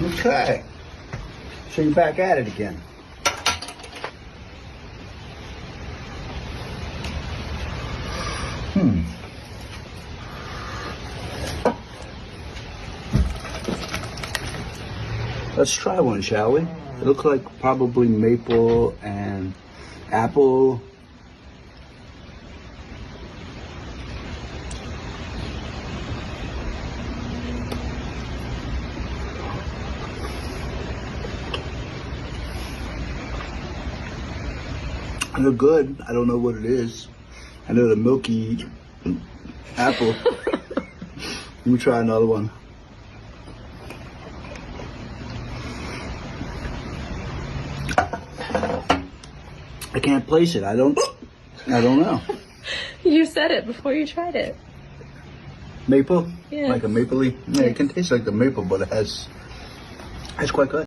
Okay. So you're back at it again. Let's try one, shall we? It looks like probably maple and apple. They're good. I don't know what it is. I know the milky apple. Let me try another one. I can't place it. I don't know. You said it before you tried it. Maple? Yeah. Like a mapley? Yeah, it can taste like the maple, but it's quite good.